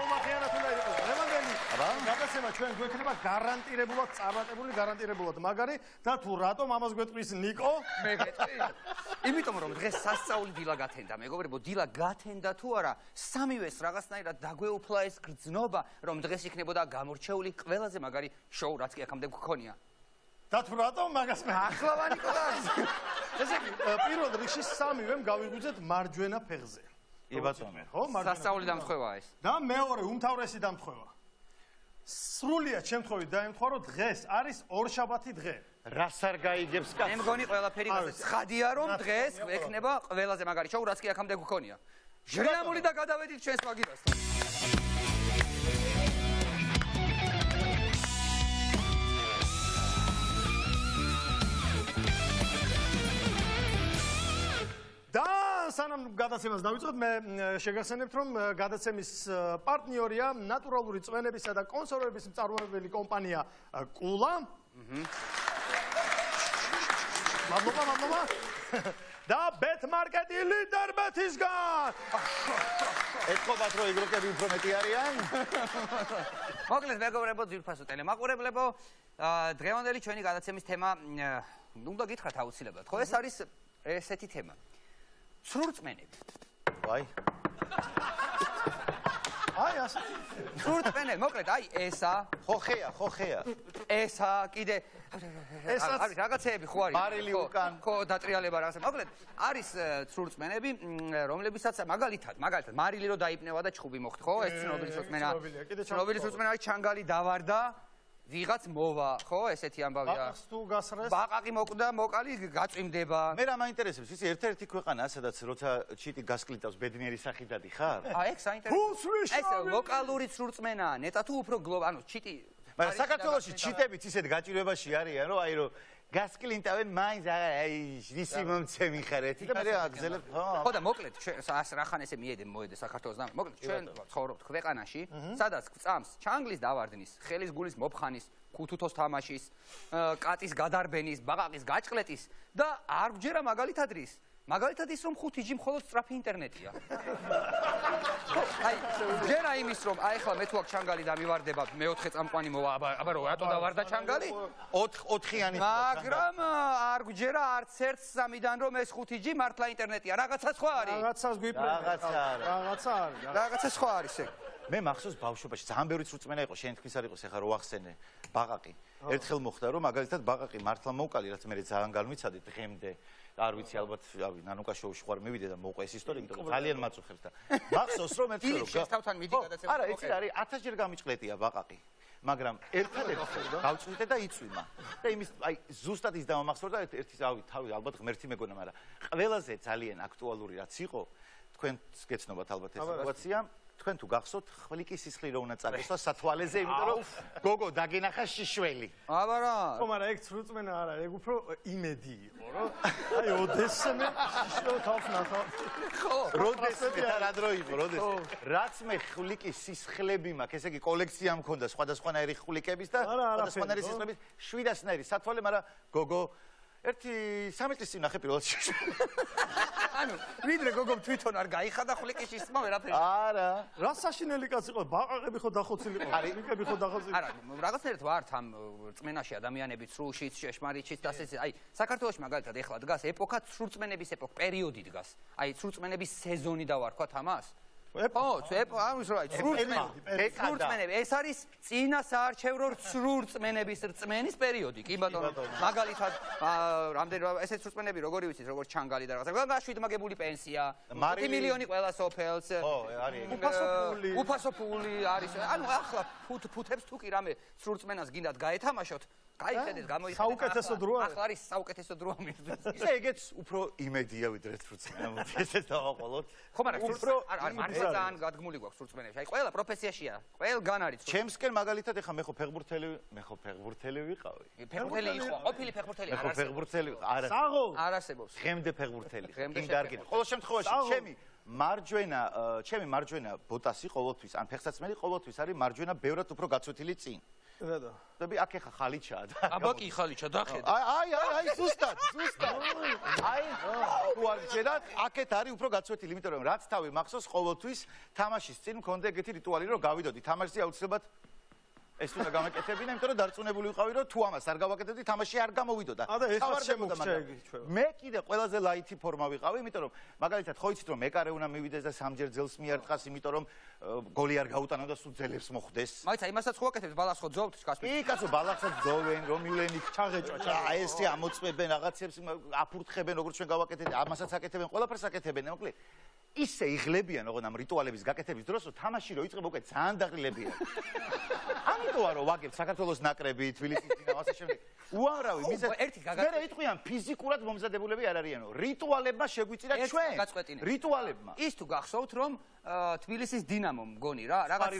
უმახიანად უნდა იყოს. დღევანდელი გადაცემა ჩვენ გვექნება გარანტირებულად წარმატებული, გარანტირებულად მაგარი და თუ რატომ ამას გვეტყვის ნიკო? მე გეტყვი. იმიტომ რომ დღეს სასწაული დილა გათენდა, მეგობრებო, დილა გათენდა თუ არა, სამივეს რაღაცნაირად დაგვეუფლა ეს გრძნობა, რომ დღეს იქნებოდა გამორჩეული ყველაზე მაგარი შოუ, რაც კი აქამდე გქონია. და თუ რატომ მაგას მე ახლავა ნიკოლას. ესე იგი, პირველ რიგში სამივემ გავიგვიძეთ მარჯვენა ფეხზე. კი ბატონო. ხო, მარჯვენა. სასწაული დამთხვევაა ეს. და მეორე უმთავრესი დამთხვევა. სრულიად შემთხვევით დაემთხვა, რომ დღეს არის ორშაბათი დღე. რას არ გაიგებს კაცი? მე მგონი ყველაფერი გასა ცხადია რომ დღეს ექნება ყველაზე მაგარი შოუ, რაც კი აქამდე გქონია. ჟრიამული და გადავედით ჩვენს მაგირასთან. და სანამ გადაცემას დავიწყოთ, მე შეგახსენებთ, რომ გადაცემის პარტნიორია ნატურალური წვენებისა და კონსერვების მწარმოებელი კომპანია კულა. მადლობა. და ბეთმარკეტი ლიდერ ბეთისგან. ეთქობათ რომ იგროკები უფრო მეტი არიან? მოკლედ მეგობრებო, ძვირფასო ტელემაყურებლებო, დღევანდელი ჩვენი გადაცემის თემა უნდა გითხრათ აუცილებლად. ხო, ეს არის ესეთი თემა. სრურწმენები. ვაი. აი ასე. სრურწმენები, მოკლედ, აი ესა, ხოხეა. ესა, კიდე არის რაღაცეები ხო არის? მარილი უკან. ხო, დატრიალება რაღაცა. მოკლედ, არის სრურწმენები, რომლებიცაც მაგალითად, მარილი რო დაიპნევა და ჩხუბი მოხდა, ხო? ეს ცნობილი სრურწმენა. ცნობილი სრურწმენა არის ჩანგალი დავარდა. ვიღაც მოვა, ხო, ესეთი ამბავია. ბაყაყს თუ გასრეს. ბაყაყი მოკვდა, მოკალი გაწვიმდება. მე რა მაინტერესებს, ისი ერთ-ერთი ქვეყანა, სადაც როცა ჩიტი გასკლიტავს ბედნიერი სახიდადი ხარ? აი, ეგ საინტერესოა. ეს ლოკალური სრურწმენაა, ნეტა თუ უფრო ანუ ჩიტი. მაგრამ საქართველოში ჩიტებიც ისეთ გაჭირვებაში არიან, რომ აი რომ გასკლინტავენ მაინც აი ვისი მომცემი ხარ ერთი და მე აგზელებ ხო და მოკლედ ჩვენ რახან ესე მოედე საქართველოს და მოკლედ ჩვენ ცხოვრობთ ქვეყანაში სადაც წამს ჩანგლის დავარდნის, ხელის გულის მოფხანის, ქუთუთოს თამაშის, კატის გადარბენის, ბაყაყის გაჭყლეტის და არ გვჯერა მაგალითად რის მაგალითად ის რომ 5G მხოლოდ სწრაფი ინტერნეტია. აი, ჯერა იმის რომ აი ახლა მე თუ აქ ჩანგალი დამივარდება, მე-4 წამყვანი მოვა, აბა რო რატო დავარდა ჩანგალი? 4-იანი. მაგრამ არ გვჯერა არც ერთ სამიდან რომ ეს 5G მართლა ინტერნეტია. რაღაცა სხვა არის. რაღაცას გვიფრენ. რაღაცა სხვა არის ეგ. მე მახსოვს ბავშვობაში ძალიან ბევრი სრუწმენა იყო, შენ თქვის არ იყოს ახლა რო ახსენე ბაყაყი. ერთხელ მოხდა რომ მაგალითად ბაყაყი მართლა მოვკალი, რაც მე ძალიან განვიცადე დღემდე. არ ვიცი ალბათ ნანუკა შოუში ხوار მივიდე და მოყვე ეს ისტორია, იმიტომ რომ ძალიან მაწუხებს და მახსოვს რომ ერთხელ რომ შეესთავთან მიდი გადაცემა. არა, იცი არის 1000-ჯერ გამიჭყლეტია ბაყაყი. მაგრამ ერთადერთი გავწვიდე და იწვიმა. და იმის აი ზუსტად ის დამამახსოვრდა ერთი თავი ალბათ ღმერთი მეგონა, მაგრამ ყველაზე ძალიან აქტუალური რაც იყო, თქვენს გეცნობათ ალბათ ეს სიტუაცია. თქვენ თუ გახსოვთ, ხვლიკი სისხლი რო უნდა წაგესვა სათვალეზე, იმიტომ რომ გოგო დაგენახა შიშველი. აბა რა. ხო, მაგრამ ეგ სრუწმენა არა, ეგ უფრო იმედი იყო, რომ აი ოდესმე შიშო თავს ნახავ. ხო, როდესმე და რა დრო იყო, როდესმე. რაც მე ხვლიკის სისხლები მაქვს, ესე იგი კოლექცია მქონდა სხვადასხვანაირი ხვლიკების და სხვადასხვანაირი სისხლების 700-ნაირი სათვალე, მაგრამ გოგო ერთი 3 წლის წინ ნახე პირველად შიშველი. ანუ ვიდრე გოგომ თვითონ არ გაიხადა ხვლიკის სისხლმა ვერაფერი. არა. რა საშინელი კაცი იყო, ბაყაყები ხო დახოცილიყო, ხვლიკები ხო დახოცილიყო. არა, რაღაცნაირად ვართ ამ რწმენაში ადამიანები სრულშიც, შეშმარიტშიც და ასე. აი, საქართველოში მაგალითად ეხლა დგას ეპოქა, სრულწმენების ეპოქა, პერიოდი დგას. აი, სრულწმენების სეზონი დავარქვათ ამას. სრურწმენები, ეს არის წინა საარჩევრო სრურწმენების რწმენის პერიოდი, კი ბატონო. მაგალითად, რამდენი ესეთ სრურწმენები როგორი ვიცით, როგორც ჩანგალი და რაღაცა. გაშვიდმაგებული პენსია, 5 მილიონი ყველა სოფელს. ხო, არის. უფასო ფული არის. ანუ ახლა ფუთებს თუ კი რამე სრურწმენას გინდათ გაეთამაშოთ, გაიხედეთ, გამოიხედეთ. საუკეთესო დროა. ახლა არის საუკეთესო დროა მისთვის. ისე ეგეც უფრო იმედია ვიდრე სრუწმენა, მოდი ესეც დავაყოლოთ. ხო, მაგრამ არა ძალიან გადგმული გვაქვს სრუწმენებში. აი, ყველა პროფესიაშია, ყველგან არის. ჩემსკენ მაგალითად ეხა მე ხო ფეხბურთელი ვიყავი. ფეხბურთელი იყო, ყოფილი ფეხბურთელი არ არსებობს. ფეხბურთელი არა. საღო არ არსებობს. ღემდე ფეხბურთელი. იმ დარგით. ყოველ შემთხვევაში ჩემი მარჯვენა ბოტასი ყოველთვის, ან ფეხსაცმელი ყოველთვის არის მარჯვენა ბევრად უფრო გაცვეთილი წინ. რატო? დები აქ ეხა ხალიჩაა და აბაკი ხალიჩა დახედა. აი, ზუსტად. აი, თუ არ შეერთ, აქეთ არის უფრო გაცვეთილი, იმიტომ რომ რაც თავი მახსოვს ყოველთვის თამაშის წინ მქონდა ეგეთი რიტუალი, რომ გავიდოდი თამაშზე აუცილებლად ეს უნდა გამეკეთებინა, იმიტომ რომ დარწმუნებული ვიყავი, რომ თუ ამას არ გავაკეთებდი, თამაში არ გამოვიდოდა. და ეხლა შემოგჭა იგი ჩვენ. მე კიდე ყველაზე ლაითი ფორმა ვიყავი, იმიტომ რომ მაგალითად ხო იცით რომ მეკარე უნდა მივიდეს და სამჯერ ძელს მიარტყას, იმიტომ რომ გოლი არ გაუტანო და სულ ძელებს მოხვდეს. მაიცა იმასაც ხო აკეთებს ბალას ხო ძოვთ კასპი. კი, კაცო, ბალახსაც ძოვენ, რომივლენი ჩაღეჭვა. აი ესე ამოწმებენ რაღაცებს, აფურთხებენ, როგორც ჩვენ გავაკეთეთ, ამასაც აკეთებენ, ყველაფერს აკეთებენ, მოკლედ. ისე იღლებიან ოღონდ ამ რიტუალების გაკეთების დროს, რომ თამაში რო იწყება, უკვე ძალიან დაღილებიან. ამიტომა რომ ვაგებთ საქართველოს ნაკრები, თბილისის დინამო, ასე შემდეგ. უამრავი მიზეზი. მე იტყვიან ფიზიკურად მომზადებულები არ არიანო. რიტუალებმა შეგვიწირა ჩვენ. რიტუალებმა. ის თუ გახსოვთ რომ თბილისის დინამო მგონი რა, რაღაც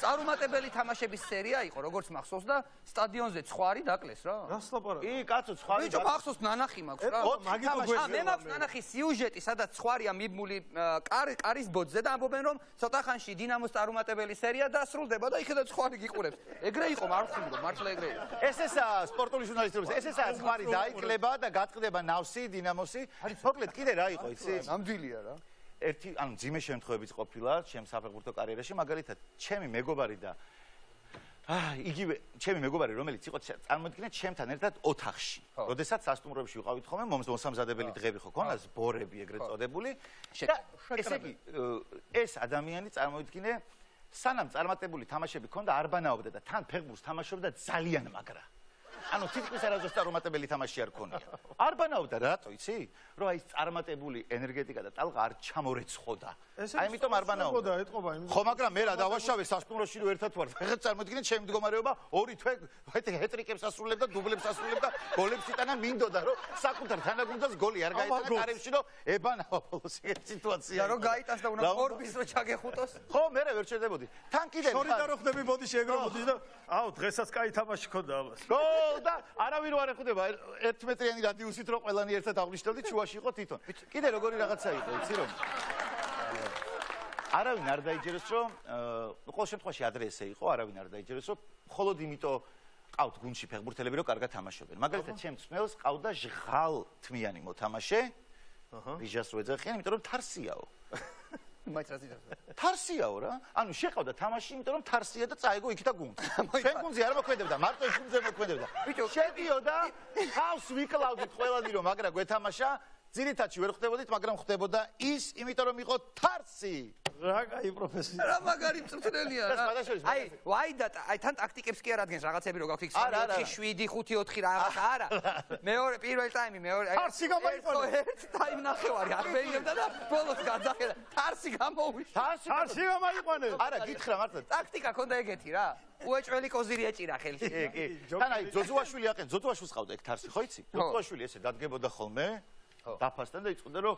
წარუმატებელი თამაშების სერია იყო, როგორც მახსოვს და სტადიონზე ცხარი დაკლეს რა. რას ლაპარაკობ? კი, კაცო, ცხარი. ბიჭო, მახსოვს ნანახი მაქვს რა. მე მაქვს ნანახი სიუჟეტი, სადაც ცხარია მიბმული კარის ბოძზე და ამბობენ რომ ცოტა ხანში დინამოს წარუმატებელი სერია დასრულდება და იქედან ცხარი გიყურებს. ეგრე იყო, მარხულო, მართლა ეგრე იყო. ესეა სპორტული ჟურნალისტები, ესეა ცხარი დაიკლება და გაწყდება ნავსი, დინამოსი. მოკლედ კიდე რა იყო იცი? ნამდვილია რა. ერთი, ანუ ძიმე შემთხვევებიც ყოფილა ჩემს საფეხბურთო კარიერაში, მაგალითად, ჩემი მეგობარი და იგივე ჩემი მეგობარი, რომელიც იყო წარმოიდგინეთ ჩემთან ერთად ოთახში. როდესაც სასტუმროებში ვიყავით ხოლმე, მომზადებელი დღეები ხო ქონდა, ბორები ეგრეთ წოდებული. და ესე იგი, ეს ადამიანი წარმოიდგინე, სანამ წარმატებული თამაშები ქონდა, არ ბანაობდა და თან ფეხბურთს თამაშობდა ძალიან მაგრა. ანუ თითქმის არასდროს წარმატებელი თამაში არ ქონია. არ ბანაობდა, რატო იცი? რომ აი წარმატებული ენერგეტიკა და ტალღა არ ჩამორეცხოდა. აი ამიტომ არ ბანაობდა. ხო, მაგრამ მე რა დავაშავე სასტუმროში რომ ერთად ვარ. ეხლა წარმოიდგინეთ ჩემი მდგომარეობა, ორი თვე ჰეტრიკებს ასრულებდა, დუბლებს ასრულებდა, გოლებს იტანა, მინდოდა რომ საკუთარ თანაგუნდას გოლი არ გაიტანა კარებში, რომ ებანავა ბოლოს ეგ სიტუაცია. და რომ გაიტანს და უნდა ორბის რო ჩაგეხუტოს. ხო, მე ვერ შედებოდი. თან კიდე შორი და რო ხდები ბოდი შეგრობოდი და აუ დღესაც კაი თამაში ქონდა ამას. ხო, და არავინ რო არ ეხუდება 1 მეტრიანი რადიუსით რო ყველანი ერთად აღნიშნავდით, შუაში იყო თვითონ. კიდე როგორი რაღაცა იყო, იცი რომ არავინ არ დაიჯეროს რომ ყოველ შემთხვევაში ადრე ესე იყო, არავინ არ დაიჯეროს რომ მხოლოდ იმიტომ ყავთ გუნდში ფეხბურთელები რომ კარგად თამაშობენ. მაგალითად ჩემს ძმელს ყავდა ჟღალთმიანი მოთამაშე. რიჟას რო ეძახიან, იმიტომ რომ თარსიაო. მაიც რა ზიჯას. თარსიაო რა. ანუ შეყავდა თამაში, იმიტომ რომ თარსია და წაიგო იქ და გუნდს. ჩვენ გუნდზე არ მოქმედებდა, მარტო ის გუნდზე მოქმედებდა. ბიჭო, შედიოდა, ხავს ვიკლავდით ყველანი რომ მაგრა გვეთამაშა. ძირითადში ვერ ხვდებოდით, მაგრამ ხვდებოდა ის, იმიტომ რომ იყო თარსი. რა კაი პროფესია. რა მაგარი მწვრთნელია რა. აი, ვაი და აი თან ტაქტიკებს კი არ ადგენს რაღაცები რო გაქვს 4 7 5 4 რაღაცა არა. მეორე პირველ ტაიმი მეორე აი თარსი გამოიყო. ერთ ტაიმ ნახევარი აღბეინებდა და ბოლოს გადახედა. თარსი გამოუვიშა. თარსი გამოიყონე. არა, გითხრა მართლა. ტაქტიკა ქონდა ეგეთი რა. უეჭველი კოზირი ეჭირა ხელში. კი. თან აი ზოძუაშვილი აყენ, ზოძუაშვილს ყავდა ეგ თარსი, ხო იცი? ზოძუაშვილი ესე დადგებოდა ხოლმე. დაფასთან და იწყოდა რომ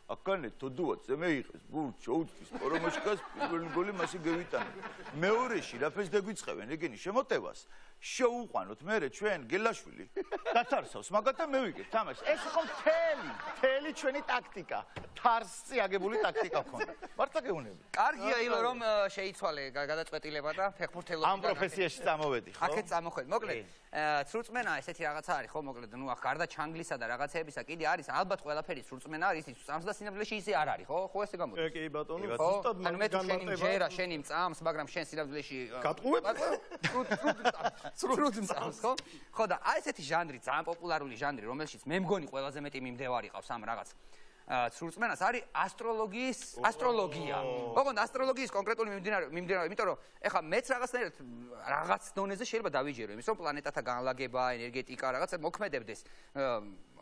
აკანე თოდუაძე მე იყეს ბურჩ ოუთის პორომოშკას პირველი გოლი მასე გევიტანა მეორეში რაფერს დაგვიწყევენ ეგენი შემოტევას შეუყვანოთ მე ჩვენ გელაშვილი დათარსავს მაგათა მე ვიგებ თამაში ეს იყო მთელი ჩვენი ტაქტიკა თარსი აგებული ტაქტიკა ქონდა მართლა გეუბნები კარგია ილო რომ შეიცვალე გადაწყვეტილება და ფეხბურთელობა ამ პროფესიაში წამოვედი ხო აქეთ წამოხვედი მოკლედ სრულწმენა ესეთი რაღაცა არის ხო მოკლედ ნუ ახ გარდა ჩანგლისა და რაღაცეებისა კიდე არის ალბათ ყველაფერი სრულწმენა არის ის წამს და სინამდვილეში ისე არ არის ხო ხო ესე გამოდის კი ბატონო ზუსტად ანუ მე შენი ჯერა შენი წამს მაგრამ შენ სინამდვილეში გატყუებ სრულად წამს ხო ხო და აი ესეთი ჟანრი ძალიან პოპულარული ჟანრი რომელშიც მე მგონი ყველაზე მეტი მიმდევარი ყავს ამ რაღაც სრულწმენას არის ასტროლოგია. ოღონდ ასტროლოგიის კონკრეტული მიმდინარე, იმიტომ რომ ეხლა მეც რაღაც დონეზე შეიძლება დავიჯერო იმის, რომ პლანეტათა განლაგება, ენერგეტიკა, რაღაცა მოქმედებდეს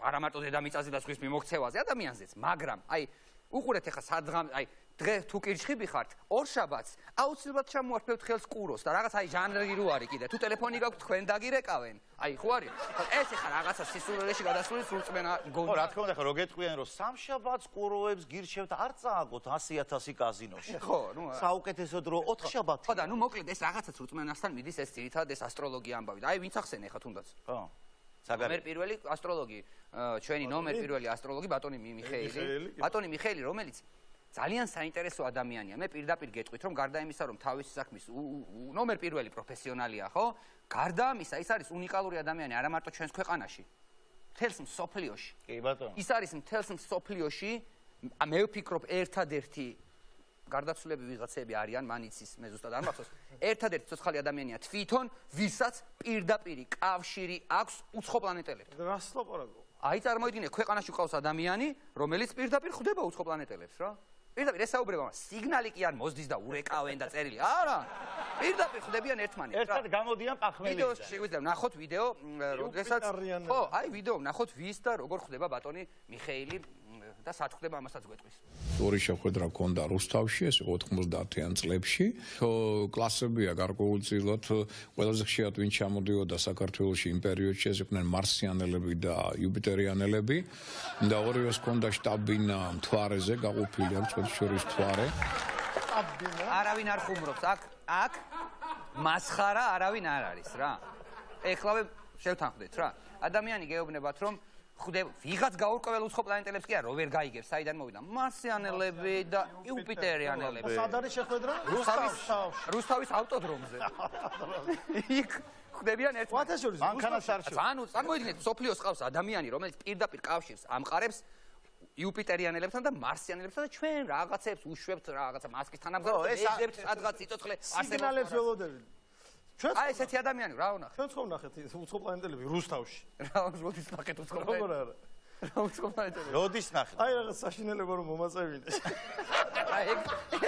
არა მარტო დედამიწაზე და ზღვის მიმოქცევაზე ადამიანზეც, მაგრამ აი უყურეთ ეხლა სადღამ აი დღე თუ კირჩხიბი ხართ, ორშაბათს აუცილებლად ჩამოარჩევთ ხელს კუროს და რაღაც აი ჟანრი რო არის კიდე. თუ ტელეფონი გაქვთ, თქვენ დაგირეკავენ. აი ხო არის? ეს ეხლა რაღაცა სისულელეში გადასული სრულწმენა გონდა. ხო, რა თქმა უნდა, ხო, რო გეტყვიან, რომ სამშაბათს კუროებს გირჩევთ, არ წააგოთ 100,000 კაზინოში. ხო, ნუ საუკეთესოდ რო 4 შაბათი. ხო და ნუ მოკლედ ეს რაღაცა სრულწმენასთან მიდის ეს ძირითადად ეს ასტროლოგია ამბავი. და აი ვინც ახსენე ეხლა თუნდაც. ხო. საგარი. ნომერ პირველი ასტროლოგი, ჩვენი ნომერ პირველი ასტროლოგი ბატონი მიხეილი. ბატონი მიხეილი, რომელიც ძალიან საინტერესო ადამიანია. მე პირდაპირ გეტყვით, რომ გარდა იმისა, რომ თავისი საქმის ნომერ პირველი პროფესიონალია, ხო? გარდა ამისა, ის არის უნიკალური ადამიანი არა მარტო ჩვენს ქვეყანაში, მთელს მსოფლიოში. კი ბატონო. ის არის მთელს მსოფლიოში, მე ვფიქრობ, ერთადერთი გარდაცვლილები ვიღაცები არიან, მან იცის, მე ზუსტად არ მახსოვს. ერთადერთი ცოცხალი ადამიანია თვითონ, ვისაც პირდაპირი კავშირი აქვს უცხო პლანეტელებთან. რას ლაპარაკობ? აი წარმოიდგინე, ქვეყანაში ყავს ადამიანი, რომელიც პირდაპირ ხვდება უცხო პლანეტელებს, რა. პირდაპირ ესაუბრება მას, სიგნალი კი არ მოსდის და ურეკავენ და წერილი. არა. პირდაპირ ხვდებიან ერთმანეთს, რა. ერთად გამოდიან პახმელიდან. ვიდეოში შეგვიძლია ვნახოთ ვიდეო, როდესაც ხო, აი ვიდეო ვნახოთ ვის და როგორ ხვდება ბატონი მიხეილი და სად ხვდება ამასაც გვეტყვის. ორი შეხვედრა ჰქონდა რუსთავში, ეს 90-იან წლებში. კლასებია გარკვეულწილად ყველაზე ხშირად ვინ ჩამოდიოდა საქართველოში იმ პერიოდში, ეს იყვნენ მარსიანელები და იუპიტერიანელები და ორივეს ჰქონდა შტაბ-ბინა მთვარეზე, გაყოფილი აქვს წყვილს შორის მთვარე. არავინ არ ხუმრობს, აქ მასხარა არავინ არ არის რა. ეხლავე შევთანხმდეთ რა. ადამიანი გეუბნებათ რომ ვიღაც გაურკვეველ უცხო პლანეტელებს კი არა, რო ვერ გაიგებს, საიდან მოვიდა. მარსიანელები და იუპიტერიანელები. სად არის შეხვედრა? რუსთავის ავტოდრომზე. იქ ხვდებიან ერთმანეთს. ვათაშორის მანქანას არ შევ. ანუ წარმოიდგინეთ, სოფლიოს ყავს ადამიანი, რომელიც პირდაპირ კავშირს ამყარებს იუპიტერიანელებთან და მარსიანელებთან და ჩვენ რაღაცებს უშვებთ რაღაცა მასკის თანამგზავრად, ეძებთ სადღაც სიცოცხლე სიგნალებს ველოდებით. ჩვენ აი ესეთი ადამიანი რა ვნახეთ. ჩვენ ხომ ვნახეთ უცხო პლანეტელები რუსთავში. რა როდის ნახეთ უცხო როგორ არა? რა უცხო პლანეტელები. როდის ნახეთ? აი რაღაც საშინელება რომ მომაწევინეს. აი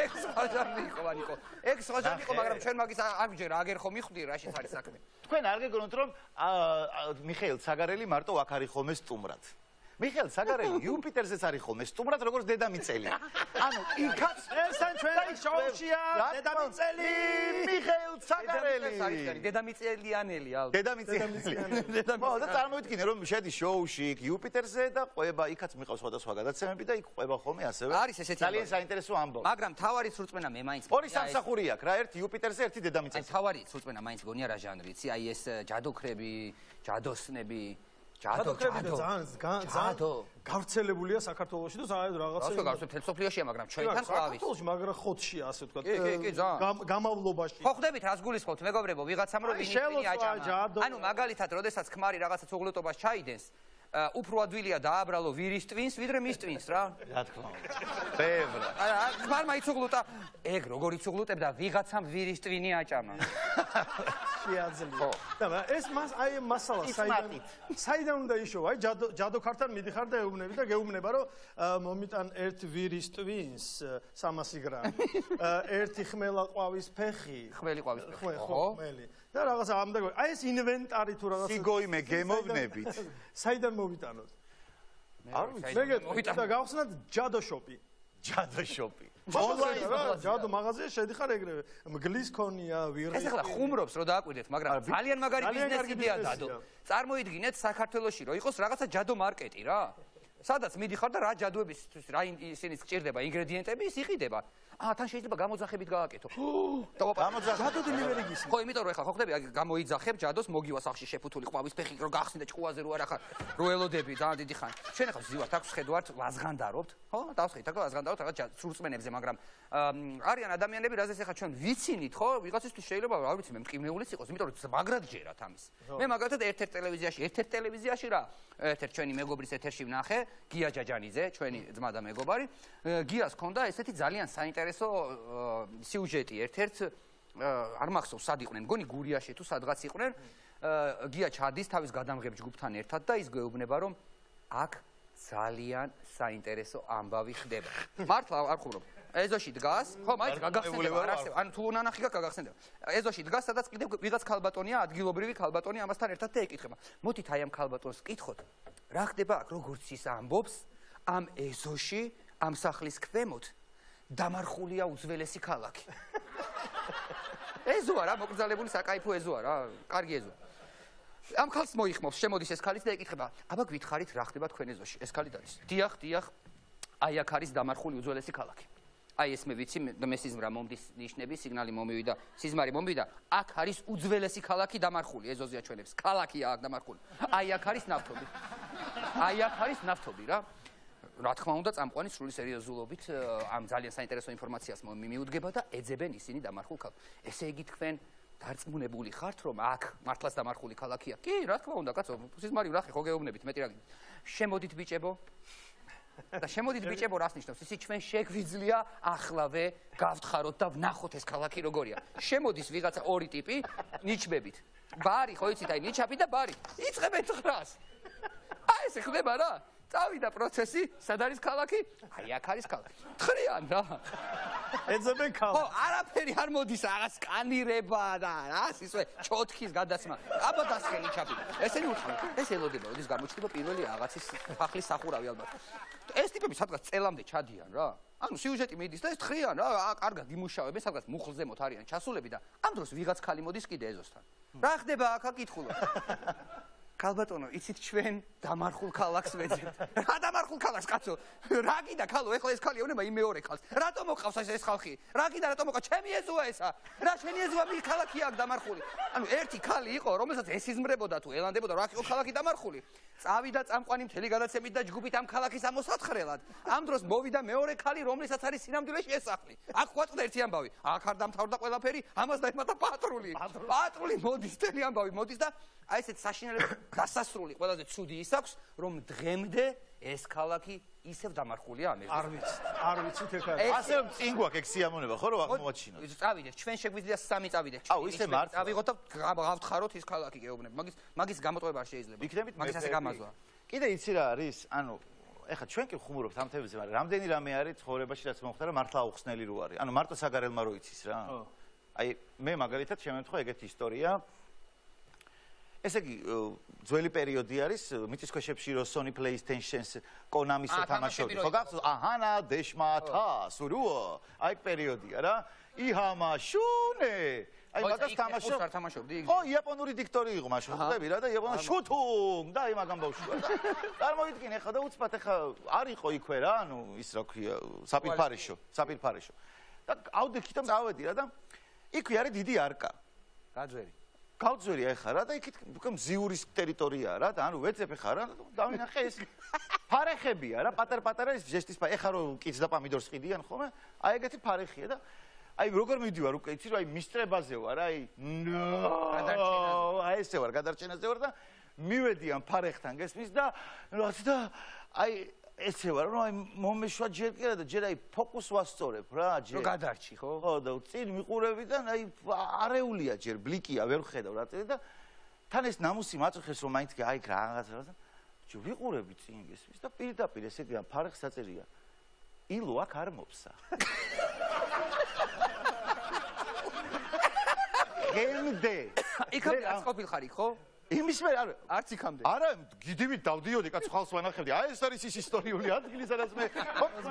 ეგ სხვაჟანრი იყო ვანიკო. ეგ სხვაჟანრი იყო, მაგრამ ჩვენ მაგის არ გვიჯერა, აგერ ხომ მიხვდი რაშიც არის საქმე. თქვენ არ გეგონოთ რომ მიხეილ საგარელი მარტო აქ არის ხოლმე სტუმრად. მიხეილ საგარელი იუპიტერზეც არის ხოლმე სტუმრად როგორც დედამიწელი. ანუ იქაც ესთან ჩვენი შოუშია დედამიწელი მიხეილ საგარელი. დედამიწელიანელი ალბათ. დედამიწელი. ხო, და წარმოიდგინე რომ შედის შოუში იქ იუპიტერზე და ყვება, იქაც მიყავს სხვადასხვა გადაცემები და იქ ყვება ხოლმე ასევე. არის ესეთი ძალიან საინტერესო ამბავი. მაგრამ თავარი სრულწმენა მე მაინც ორი სამსახური აქვს რა, ერთი იუპიტერზე, ერთი აი დედამიწაზე. თავარი სრულწმენა მაინც გონია რა ჟანრი, იცი? აი ეს ჯადოქრები, ჯადოსნები, ჯადო გავრცელებულია საქართველოში და საერთოდ რაღაცა ასე გავსვე მთელ სოფლიოშია, მაგრამ ჩვენთან ყავის. საქართველოში მაგრამ ხოთშია ასე ვთქვათ. კი, ძალიან. გამავლობაში. ხო ხვდებით რას გულისხმობთ მეგობრებო, ვიღაცამ რომ ვინი აჭამა. ანუ მაგალითად, როდესაც ქმარი რაღაცა უღლუტობას ჩაიდენს, უფრო ადვილია დააბრალო ვირის ტვინს, ვიდრე მის ტვინს რა. რა თქმა უნდა. ბევრად. ქმარმა იცუღლუტა, ეგ როგორ იცუღლუტებდა, ვიღაცამ ვირის ტვინი აჭამა. შეაძლია. და ეს მას აი მასალა საიდან უნდა იშოვა? აი ჯადოქართან მიდიხარ და ეუბნები და გეუბნება რომ მომიტან ერთ ვირის ტვინს 300 გრამი. ერთი ხმელა ყვავის ფეხი. ხმელი ყვავის ფეხი. ხო, ხმელი. და რაღაცა ამდაგ. აი ეს ინვენტარი თუ რაღაცა სიგოიმე გემოვნებით. საიდან მოვიტანოთ? არ ვიცი. მეგეთ და გავხსნათ ჯადოშოპი. ჯადოშოპი. ონლაინ რა, ჯადო მაღაზიაში შედიხარ ეგრევე. მგლის ქონია, ვირი. ეს ახლა ხუმრობს რო დააკვირდეთ, მაგრამ ძალიან მაგარი ბიზნესია დადო. წარმოიდგინეთ საქართველოში რო იყოს რაღაცა ჯადო მარკეტი რა. სადაც მიდიხარ და რა ჯადოებისთვის რა ისინი გჭირდება ინგრედიენტები, ის იყიდება. თან შეიძლება გამოძახებით გააკეთო. ჯადოდი მივერიგის. ხო, იმიტომ რომ ახლა ხო ხდები, გამოიძახებ ჯადოს, მოგივა სახში შეფუთული ყვავის ფეხი, რო გახსნით ჭკუაზე რო არ ახარ, რო ელოდები ძალიან დიდი ხანი. ჩვენ ახლა ვზივართ, აქ შედვართ, ვაზღანდარობთ, ხო? დავსხით, აქ ვაზღანდარობთ რაღაც სრულწმენებზე, მაგრამ არიან ადამიანები, რაზეც ახლა ჩვენ ვიცინით, ხო? ვიღაცისთვის შეიძლება, არ ვიცი, მე მტკივნეულიც იყოს, იმიტომ რომ მაგრად ჯერათ ამის. მე მაგალითად ერთ-ერთ ტელევიზიაში რა, ერთ-ერთ ჩვენი მეგობრის ეთერში ვნახე, გია ჯაჯანიძე, ჩვენი ძმა და მეგობარი. გიას ჰქონდა ესეთი ძალიან საინტერესო სიუჟეტი ერთ-ერთ არ მახსოვს სად იყვნენ, მგონი გურიაში თუ სადღაც იყვნენ. გია ჩადის თავის გადამღებ ჯგუფთან ერთად და ის გვეუბნება რომ აქ ძალიან საინტერესო ამბავი ხდება. მართლა არ ხუმრობ. ეზოში დგას, ხო, მაინც გაგახსენდება, არ არსებობს. ანუ თუ ნანახი გაგახსენდება. ეზოში დგას, სადაც კიდევ ვიღაც ქალბატონია, ადგილობრივი ქალბატონი ამასთან ერთად და ეკითხება. მოდით აი ამ ქალბატონს ვკითხოთ, რა ხდება აქ, როგორც ის ამბობს, ამ ეზოში, ამ სახლის ქვემოთ დამარხულია უძველესი ქალაქი. ეზოა რა, მოკრძალებული საკაიფო ეზოა რა, კარგი ეზოა. ამ ქალს მოიხმობს, შემოდის ეს ქალიც და ეკითხება, აბა გითხარით რა ხდება თქვენ ეზოში? ეს ქალი დადის. დიახ, აი აქ არის დამარხული უძველესი ქალაქი. აი ეს მე ვიცი, მე სიზმრა მომდის ნიშნები, სიგნალი მომივიდა, სიზმარი მომივიდა, აქ არის უძველესი ქალაქი დამარხული, ეზოზია ჩვენებს. ქალაქია აქ დამარხული. აი აქ არის ნავთობი. აი აქ არის ნავთობი რა. რა თქმა უნდა, წამყვანი სრული სერიოზულობით ამ ძალიან საინტერესო ინფორმაციას მიუდგება და ეძებენ ისინი დამარხულ ქალაქს. ესე იგი თქვენ დარწმუნებული ხართ, რომ აქ მართლაც დამარხული ქალაქია? კი, რა თქმა უნდა, კაცო, სიზმარი ვნახე, ხო გეუბნებით, მეტი რა გინდა. შემოდით ბიჭებო. და შემოდით ბიჭებო, რას ნიშნავს? ისი ჩვენ შეგვიძლია ახლავე გავთხაროთ და ვნახოთ ეს ქალაქი როგორია. შემოდის ვიღაცა ორი ტიპი ნიჩბებით. ბარი, ხო იცით, აი ნიჩაბი და ბარი. იწყებენ თხრას. აი ესე ხდება რა? წავიდა პროცესი, სად არის ქალაქი? აი აქ არის ქალაქი. თხრიან რა. ეძებენ ხო, ქალაქს. არაფერი არ მოდის, რაღაც სკანირება და რას ისე ჩოთქის გადაცმა. აბა დასხენი ჩაბი. ესენი უთხრა, ეს ელოდება, როდის გამოჩნდება პირველი რაღაცის სახლის სახურავი ალბათ. ეს ტიპები სადღაც წელამდე ჩადიან რა. ანუ სიუჟეტი მიდის და ეს თხრიან რა, კარგად იმუშავებენ, სადღაც მუხლზემოთ არიან ჩასულები და ამ დროს ვიღაც ხალი მოდის კიდე ეზოსთან. რა ხდება აქ აკითხულობ? ქალბატონო, იცით ჩვენ დამარხულ ქალაქს ვეძებთ. რა დამარხულ ქალაქს, კაცო? რა გინდა ქალო, ეხლა ეს ქალი ეუბნება იმ მეორე ქალს. რატომ მოყავს ეს ხალხი? რა გინდა რატომ მოყავს? ჩემი ეზოა ესა. რა შენი ეზოა მი ქალაქია აქ დამარხული. ანუ ერთი ქალი იყო, რომელსაც ეს იზმრებოდა თუ ელანდებოდა, რა იყო ქალაქი დამარხული. წავიდა წამყვანი მთელი გადაცემით და ჯგუფით ამ ქალაქის ამოსათხრელად. ამ დროს მოვიდა მეორე ქალი, რომლისაც არის სინამდვილეში ეს სახლი. აქ ყვაწყდა ერთი ამბავი. აქ არ დამთავრდა ყველაფერი, ამას დაემატა პატრული. პატრული მოდის, მთელი ამბავი მოდის და აი ესეთ საშინელებას დასასრული ყველაზე ცუდი ის აქვს, რომ დღემდე ეს ქალაქი ისევ დამარხულია ამერიკაში. არ ვიცით ეხლა. ასე წინ გვაქვს ეგ სიამონება, ხო, რომ აღმოაჩინოთ. წავიდეთ, ჩვენ შეგვიძლია სამი წავიდეთ. აუ, ისე მართლა. წავიღოთ და გავთხაროთ ის ქალაქი გეუბნები. მაგის გამოტყობა არ შეიძლება. იქნებით მაგის ასე გამაზვა. კიდე იცი რა არის? ანუ ეხლა ჩვენ კი ხუმურობთ ამ თემებზე, მაგრამ რამდენი რამე არის ცხოვრებაში, რაც მომხდარა მართლა აუხსნელი რო არის. ანუ მარტო საგარელმა რო იცის რა. აი მე მაგალითად შემემთხვა ეგეთი ისტორია. ესე იგი ძველი პერიოდი არის მიწისქვეშებში რო Sony PlayStation-ს Konami-ს თამაშობდი. ხო გახსოვს? აჰანა დეშმათა სურუო. აი პერიოდია რა. იჰამაშუნე. აი მაგას თამაშობდი. ხო, იაპონური დიქტორი იყო მაშინ, ხვდები რა და იაპონური შუთუნ და აი მაგამ ბავშვია. წარმოვიდგინე ხა და უცბად ხა არ იყო იქვე რა, ანუ ის რა ქვია, საპირფარეშო. და ავდექი და გავედი რა და იქვე არის დიდი არკა. გავძვერი ეხა რა და იქით მზიურის ტერიტორიაა რა და ანუ ვეძებ ეხა რა დავინახე ეს ფარეხებია რა პატარ-პატარა ეს ჟესტის ეხა რო კიც და პამიდორს ყიდიან ხოლმე აი ეგეთი ფარეხია და აი როგორ მივდივარ უკვე იცი რა აი მისტრებაზე ვარ აი აი ესე ვარ გადარჩენაზე ვარ და მივედი ამ ფარეხთან გესმის და რაღაც და აი ესე ვარ რომ აი მომეშვა ჯერ კიდე და ჯერ აი ფოკუს ვასწორებ რა ჯერ რო გადარჩი ხო? ხო და წინ მიყურებიდან აი არეულია ჯერ ბლიკია ვერ ხედავ რა და თან ეს ნამუსი მაწუხეს რომ მაინც აი რაღაცა და ჯერ ვიყურები წინ გესმის და პირდაპირ ესე იგი ამ ფარეხს საწერია ილო აქ არ მოფსა გემდე იქამდე არ ყოფილხარ იქ ხო? იმის მე არც იქამდე. არა, გიდივით დავდიოდი, კაც ხალხს ვანახებდი. აი ეს არის ის ისტორიული ადგილი, სადაც მე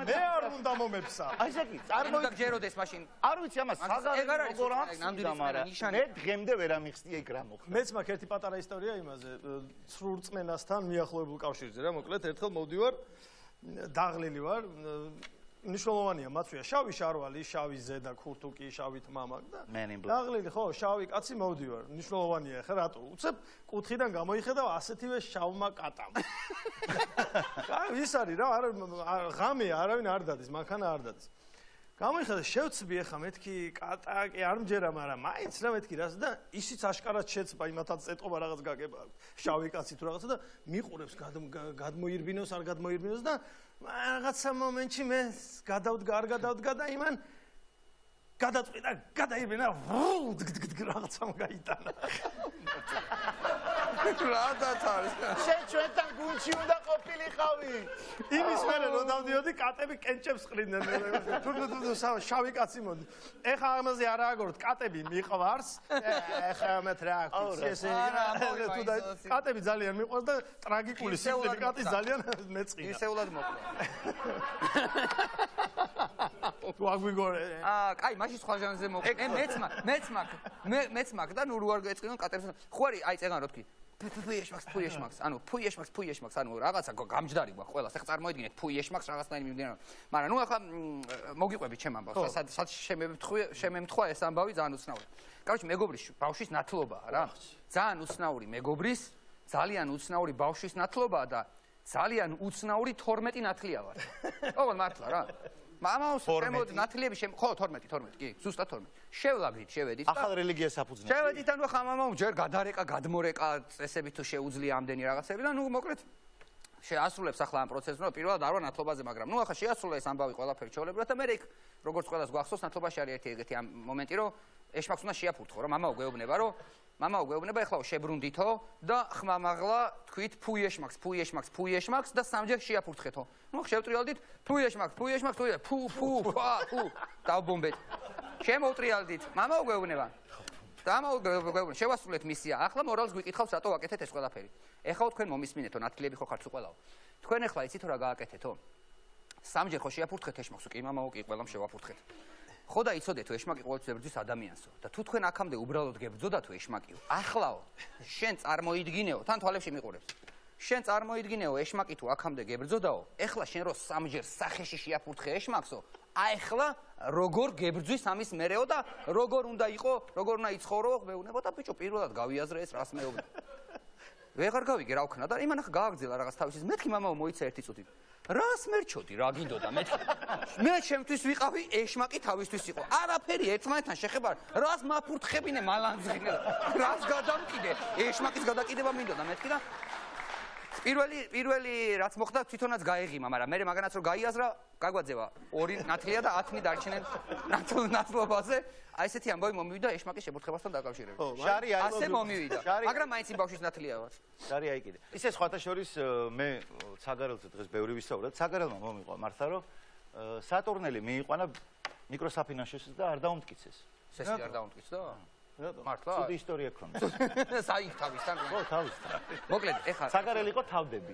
მე არ უნდა მომეფსა. აი ესე კი, წარმოგიდგეროდეს მაშინ. არ ვიცი ამას საგარი როგორ აღწევდა, მაგრამ მე დღემდე ვერ ამიხსნი ეგ რა მოხდა. მეც მაქვს ერთი პატარა ისტორია იმაზე, ცრურწმენასთან მიახლოებულ კავშირზე რა, მოკლედ ერთხელ მოვდივარ, დაღლილი ვარ, ნიშნულოვანია მაცვია შავი შარვალი, შავი ზედა ქურთუკი, შავი თმამა და დაღლილი ხო, შავი კაცი მოვდივარ, ნიშნულოვანია ხა რატო? უცებ კუთხიდან გამოიხედავ ასეთივე შავმა კატამ. აი ის არის რა, ღამეა, არავინ არ დადის, მანქანა არ დადის. გამოიხედა შევცბი ახლა მეთქი კატა კი არ მჯერა, მაგრამ მაინც რა მეთქი რას და ისიც აშკარად შეცბა იმათაც ეტყობა რაღაც გაგება. შავი კაცი თუ რაღაცა და მიყურებს გადმოირბინოს, არ გადმოირბინოს და რაღაცა მომენტში მე გადავდგა და იმან გადაწყვიტა გადაიბენა რაღაცამ გაიტანა. რადაც არის. შენ ჩვენთან გუნდში უნდა ყოფილიყავი. იმის მერე რომ დავდიოდი კატები კენჭებს ყრიდნენ. თუ შავი კაცი მოდი. ეხა ამაზე არ ააგოროთ კატები მიყვარს. ეხა მე რა ეს კატები ძალიან მიყვარს და ტრაგიკული სიმღერა კატი ძალიან მეწყინა. ისეულად მოკლა. თუ აგვიგორე. კაი, მაშინ სხვა ჟანრზე მოკლა. მეც მაგ და ნუ რო არ გეწყინო კატებს. ხო არის აი წეგან რო თქვი. ფუიეშმაქს, ანუ ფუიეშმაქს, ანუ რაღაცა გამჯდარი გვაქვს ყველას. ახლა წარმოიდგინეთ ფუიეშმაქს რაღაცნაირი მიმდინარე. მაგრამ ნუ ახლა მოგიყვებით ჩემ ამბავს. სად შემემთხვა ეს ამბავი ძალიან უცნაური. კაროჩე მეგობრის ბავშვის ნათლობაა რა. ძალიან უცნაური მეგობრის, ძალიან უცნაური ბავშვის ნათლობაა და ძალიან უცნაური 12 ნათლია ვარ. ოღონდ მართლა რა. მამაოს შემოდი ნათლიები ხო 12 კი, ზუსტად 12. შევლაგდით, შევედით. ახალ რელიგიას აფუძნებს. შევედით ანუ ხა მამაო ჯერ გადარეკა, გადმორეკა წესები თუ შეუძლია ამდენი რაღაცები და ნუ მოკლედ შეასრულებს ახლა ამ პროცესს, რომ პირველად არ ვარ ნათლობაზე, მაგრამ ნუ ახლა შეასრულა ეს ამბავი ყველაფერი ჩაოლებრად და მე იქ როგორც ყველას გვახსოვს ნათლობაში არის ერთი ამ მომენტი, რომ ეშმაკს უნდა შეაფურთხო, რომ მამაო გვეუბნება, რომ მამაო გვეუბნება, ეხლა შებრუნდითო და ხმამაღლა თქვით ფუი ეშმაკს და სამჯერ შეაფურთხეთო. ნუ შევტრიალდით ფუი ეშმაკს, ფუ დავბომბეთ. შემოვტრიალდით, მამაო გვეუბნება. შევასრულეთ მისია. ახლა მორალს გვიკითხავს, რატო ვაკეთეთ ეს ყველაფერი. ეხლა თქვენ მომისმინეთო, ნათლიები ხო ხართ უყველაო. თქვენ ეხლა იცით რა გააკეთეთო? სამჯერ ხო შეაფურთხეთ ეშმაკს, კი მამაო, კი ყველამ შევაფურთხეთ. ხო და იცოდეთ თუ ეშმაკი ყოველთვის ებრძვის ადამიანსო და თუ თქვენ აქამდე უბრალოდ გებრძოდა თუ ეშმაკიო. ახლაო, შენ წარმოიდგინეო, თან თვალებში მიყურებს. შენ წარმოიდგინეო ეშმაკი თუ აქამდე გებრძოდაო, ეხლა შენ რო სამჯერ სახეში შეაფურთხე ეშმაკსო, ახლა როგორ გებრძვის ამის მერეო და როგორ უნდა იყო, როგორ უნდა იცხოვრო, მეუბნება და ბიჭო პირველად გავიაზრე ეს რას მეუბნება. ვეღარ გავიგე რა ვქნა და იმან ახლა გააგრძელა რაღაც თავისის. მეთქი მამაო მოიცა ერთი წუთი. რას მერჩოდი, რა გინდოდა მეთქი. მე ჩემთვის ვიყავი ეშმაკი თავისთვის იყო. არაფერი ერთმანეთთან შეხება. რას მაფურთხებინე მალანძღინე. რას გადამკიდე. ეშმაკის გადაკიდება მინდოდა მეთქი და პირველი რაც მოხდა თვითონაც გაეღიმა, მაგრამ მე მაგანაც რომ გაიაზრა, გაგვაძევა 2 ნათლია და 10 დარჩენენ ნათლობაზე. აი ესეთი ამბავი მომივიდა ეშმაკის შეფურთხებასთან დაკავშირებით. ასე მომივიდა. მაგრამ მაინც იმ ბავშვის ნათლია ვარ. შარი აი კიდე. ისე სხვათა შორის მე ცაგარელზე დღეს ბევრი ვისაუბრეთ. ცაგარელმა მომიყვა მართლა რომ სატურნელი მიიყვანა მიკროსაფინანსშიც და არ დაუმტკიცეს. სესი არ დაუმტკიცდა? მართლა? ცუდი ისტორია ქონდა. საით თავისთან. ხო, თავისთან. მოკლედ, ეხლა ცაგარელი იყო თავდები.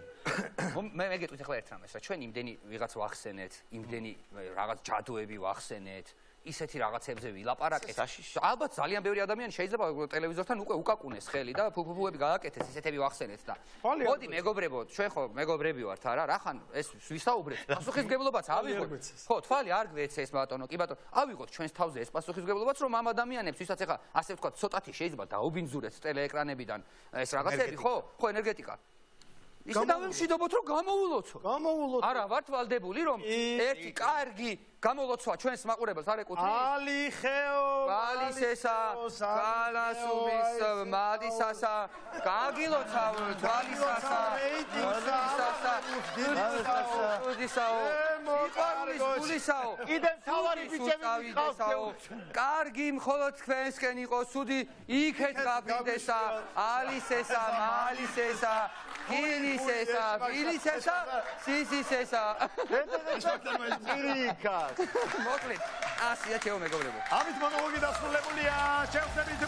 მე მეგეთქვით ეხლა ერთ რამეს, რა ჩვენ იმდენი ვიღაც ვახსენეთ, იმდენი რაღაც ჯადოები ვახსენეთ. ისეთი რაღაცებზე ვილაპარაკეთ. ალბათ ძალიან ბევრი ადამიანი შეიძლება ტელევიზორთან უკვე უკაკუნეს ხელი და ფუფუები გააკეთეს, ისეთები ვახსენეთ და მოდი მეგობრებო, ჩვენ ხო მეგობრები ვართ არა? რახან ეს ვისაუბრეთ. პასუხისმგებლობაც ავიღოთ. ხო, თვალი არ გვეცეს ბატონო, კი ბატონო. ავიღოთ ჩვენს თავზე ეს პასუხისმგებლობაც, რომ ამ ადამიანებს, ვისაც ეხლა ასე ვთქვათ, ცოტათი შეიძლება დაუბინძურეთ ტელეეკრანებიდან ეს რაღაცები, ხო? ხო, ენერგეტიკა. ისე დავემშვიდობოთ, რომ გამოვულოცო. არა, ვართ ვალდებული, რომ ერთი კარგი გამოლოცვა ჩვენს მაყურებელს არ ეკუთვნის. ვალისესა, გალასუმის, მადისასა, გაგილოცავ თვალისასა, გუდისაო, სიყვარულის გულისაო, კიდევ თავარი ბიჭები გიყავსო. კარგი მხოლოდ თქვენსკენ იყო, სუდი იქეთ გაგვიდესა, ალისესა, მალისესა, გილისესა, გილისესა, სისისესა. ირიკა მოკლედ, ასია ჩემო მეგობრებო. ამით მონოლოგი დასრულებულია. შევხვდებით